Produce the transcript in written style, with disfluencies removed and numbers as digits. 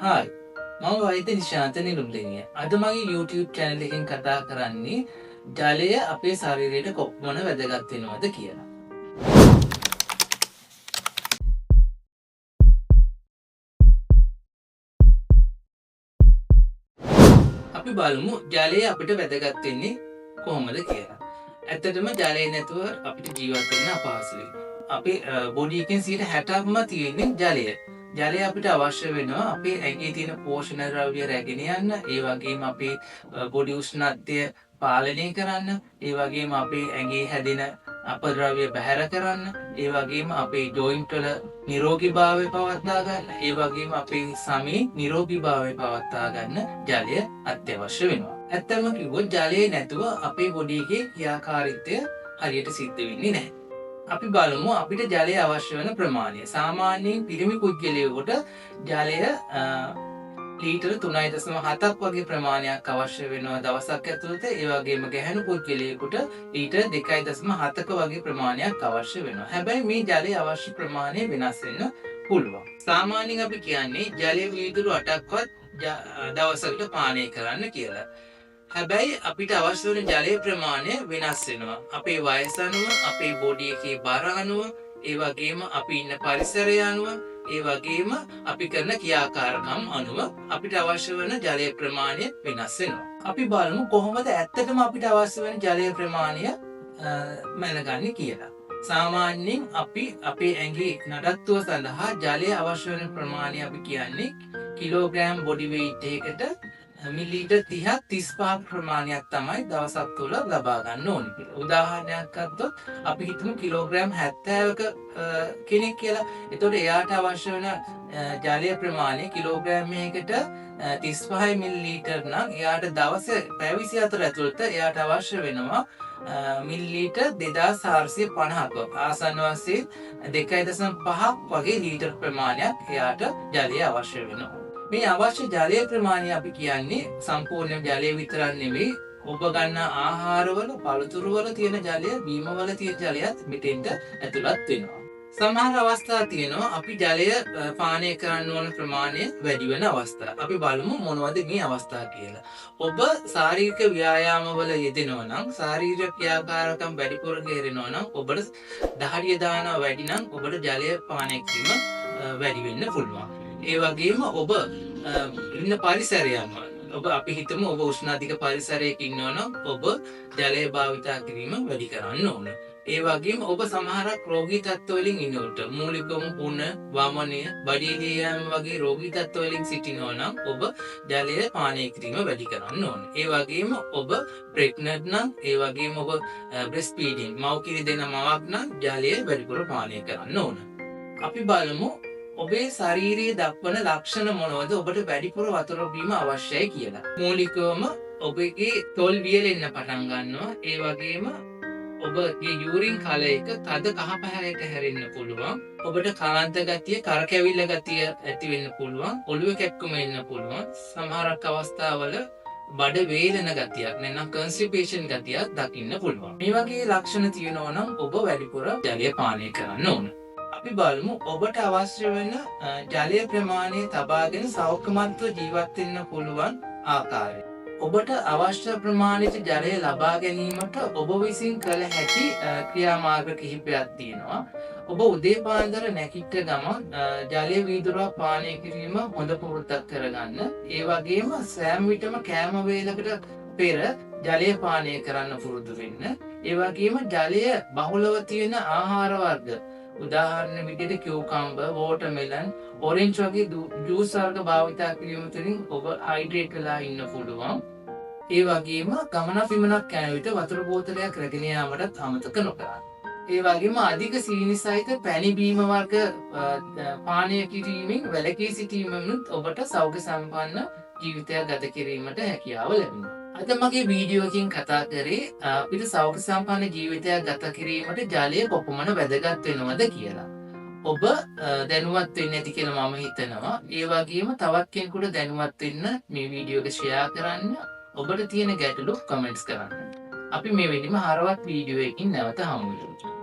Hi මම වෛද්‍ය නිශාන්ත නිරුම්ලිනිය. අද මගේ YouTube channel එකෙන් කතා කරන්නේ ජලය අපේ ශරීරයට කොපමණ වැදගත් වෙනවද කියලා. අපි බලමු ජලය අපිට වැදගත් වෙන්නේ කොහොමද කියලා. ඇත්තටම ජලය නැතුව අපිට ජීවත් වෙන්න අපහසුයි. අපේ බොඩි එකෙන් 60%ක්ම තියෙන්නේ ජලය. ජලය අපිට අවශ්‍ය වෙනවා අපේ ඇඟේ තියෙන පෝෂණ ද්‍රව්‍ය රැගෙන යන්න, ඒ වගේම අපේ බොඩි උෂ්ණත්වය පාලනය කරන්න, ඒ වගේම අපේ ඇඟේ හැදෙන අපද්‍රව්‍ය බැහැර කරන්න, ඒ වගේම අපේ ජොයින්ට් වල නිරෝගීභාවය පවත්වා ගන්න, ඒ වගේම අපේ සමේ නිරෝගීභාවය පවත්වා ගන්න ජලය අත්‍යවශ්‍ය වෙනවා. ඇත්තම කිව්වොත් ජලය නැතුව අපේ බොඩි එකේ ක්‍රියාකාරීත්වය හරියට සිද්ධ වෙන්නේ නැහැ. අපි බලමු අපිට ජලය අවශ්‍ය වන ප්‍රමාණය. සාමාන්‍යයෙන් පිරිමි පුද්ගලයෙකුට ජලය ලීටර 3.7ක් වගේ ප්‍රමාණයක් අවශ්‍ය වෙනවා දවසක් ඇතුළත. ඒ වගේම ගැහැණු පුද්ගලයෙකුට ලීටර 2.7ක වගේ ප්‍රමාණයක් අවශ්‍ය වෙනවා. හැබැයි මේ ජලය අවශ්‍ය ප්‍රමාණය වෙනස් වෙන්න පුළුවන්. සාමාන්‍යයෙන් අපි කියන්නේ ජලය වීදුරු 8ක්වත් දවසකට පානය කරන්න කියලා. හැබැයි අපිට අවශ්‍ය වන ජලයේ ප්‍රමාණය වෙනස් වෙනවා. අපේ වයස අනුව, අපේ බොඩි එකේ බර අනුව, ඒ වගේම අපි ඉන්න පරිසරය අනුව, ඒ වගේම අපි කරන ක්‍රියාකාරකම් අනුව අපිට අවශ්‍ය වන ජලයේ ප්‍රමාණය වෙනස් වෙනවා. අපි බලමු කොහොමද ඇත්තටම අපිට අවශ්‍ය වෙන ජලයේ ප්‍රමාණය මැනගන්නේ කියලා. සාමාන්‍යයෙන් අපි අපේ ඇඟේ නඩත්තුව සඳහා ජලය අවශ්‍ය වන ප්‍රමාණය අපි කියන්නේ කිලෝග්‍රෑම් බොඩි වෙයිට් එකකට මිලිලීටර් 30ක් 35ක් ප්‍රමාණයක් තමයි දවසක් තුළ ලබා ගන්න ඕනේ කියලා. උදාහරණයක් ගත්තොත් අපි හිතමු කිලෝග්‍රෑම් 70ක කෙනෙක් කියලා. එතකොට එයාට අවශ්‍ය වෙන ජලය ප්‍රමාණය කිලෝග්‍රෑම් එකකට 35 මිලිලීටර් නම් එයාට දවසේ පැය 24 ඇතුළත එයාට අවශ්‍ය වෙනවා මිලිලීටර් 2450ක. ආසන්න වශයෙන් 2.5ක් වගේ ලීටර් ප්‍රමාණයක් එයාට ජලය අවශ්‍ය වෙනවා. මේ අවශ්‍ය ජලය ප්‍රමාණය අපි කියන්නේ සම්පූර්ණ ජලය විතරක් නෙවෙයි, ඔබ ගන්න ආහාරවල පළතුරුවල තියෙන ජලය, බීමවල තියෙන ජලයත් මෙතෙන්ට ඇතුළත් වෙනවා. සමහර අවස්ථා තියෙනවා අපි ජලය පානය කරන්න ඕන ප්‍රමාණය වැඩි වෙන අවස්ථා. අපි බලමු මොනවද මේ අවස්ථා කියලා. ඔබ ශාරීරික ව්‍යායාමවල යෙදෙනවා නම්, ශාරීරික ක්‍රියාකාරකම් වැඩිපුර කරනවා නම්, ඔබට දහඩිය දානවා වැඩි නම් ඔබට ජලය පානය කිරීම වැඩි වෙන්න පුළුවන්. ඒ වගේම ඔබ ඉන්න පරිසරය අනුව ඔබ අපි හිතමු ඔබ උෂ්ණාධික පරිසරයක ඉන්නවා නම් ඔබ ජලය භාවිතා කිරීම වැඩි කරන්න ඕන. ඒ වගේම ඔබ සමහරක් රෝගී තත්ත්වවලින් ඉන්නකොට මූලිකවම පුණ, වමනය, බඩේලිය යාම වගේ රෝගී තත්ත්වවලින් සිටිනවා නම් ඔබ ජලය පානය කිරීම වැඩි කරන්න ඕන. ඒ වගේම ඔබ ප්‍රෙග්නන්ට් නම්, ඒ වගේම ඔබ බ්‍රෙස්ට් ෆීඩින් මව්කිරි දෙන මවක් නම් ජලය වැඩිපුර පානය කරන්න ඕන. අපි බලමු ඔබේ ශරීරයේ දක්වන ලක්ෂණ මොනවද ඔබට වැඩිපුර වතුර බීම අවශ්‍යයි කියලා. මූලිකවම ඔබගේ තොල් වියලෙන්න පටන් ගන්නවා. ඒ වගේම ඔබගේ යූරින් කල එක තද කහ පැහැයට හැරෙන්න පුළුවන්. ඔබට කාන්ත ගතිය, කරකැවිල්ල ගතිය ඇති වෙන්න පුළුවන්. ඔළුව කැක්කුම එන්න පුළුවන්. සමහරක් අවස්ථාවල බඩ වේලන ගතියක් නැත්නම් කන්ස්ටිපේෂන් ගතියක් දකින්න පුළුවන්. මේ වගේ ලක්ෂණ තියෙනවා නම් ඔබ වැඩිපුර ජලය පානය කරන්න ඕන. අපි බලමු ඔබට අවශ්‍ය වෙන ජලය ප්‍රමාණය තබාගෙන සෞඛ්‍යමත්ව ජීවත් වෙන්න පුළුවන් ආකාරය. ඔබට අවශ්‍ය ප්‍රමාණයට ජලය ලබා ගැනීමට ඔබ විසින් කළ හැකි ක්‍රියාමාර්ග කිහිපයක් තියෙනවා. ඔබ උදේ පාන්දර නැගිට ගමන් ජලය වීදුරුවක් පානය කිරීම හොඳ පුරුද්දක් කරගන්න. ඒ වගේම සෑම විටම කෑම වේලකට පෙර ජලය පානය කරන්න පුරුදු වෙන්න. ඒ වගේම ජලය බහුලව තියෙන ආහාර වර්ග, උදාහරණ විදිහට කියුකම්බර්, වෝටර්මෙලන්, ඔරෙන්ජ් වගේ ජූස් වර්ග භාවිතා කිරීම තුළින් ඔබ හයිඩ්‍රේට් වෙලා ඉන්න පුළුවන්. ඒ වගේම ගමනක් බිමනක් යන විට වතුර බෝතලයක් රැගෙන යාමටත් අමතක නොකරන්න. ඒ වගේම අධික සීනි සහිත පැණි බීම වර්ග පානය කිරීමෙන් වැළකී සිටීමෙනුත් ඔබට සෞඛ්‍ය සම්පන්න ජීවිතයක් ගත කිරීමට හැකියාව ලැබෙනවා. අද මගේ වීඩියෝ එකකින් කතා කරේ අපිට සෞඛ්‍ය සම්පන්න ජීවිතයක් ගත කිරීමට ජලය කොපමණ වැදගත් වෙනවද කියලා. ඔබ දැනුවත් වෙන්න ඇති කියලා මම හිතනවා. ඒ වගේම තවත් කෙනෙකුට දැනුවත් වෙන්න මේ වීඩියෝ එක ෂෙයා කරන්න. ඔබට තියෙන ගැටලු කමෙන්ට්ස් කරන්න. අපි මේ වෙලෙම හරවත් වීඩියෝ එකකින් නැවත හමු වෙමු.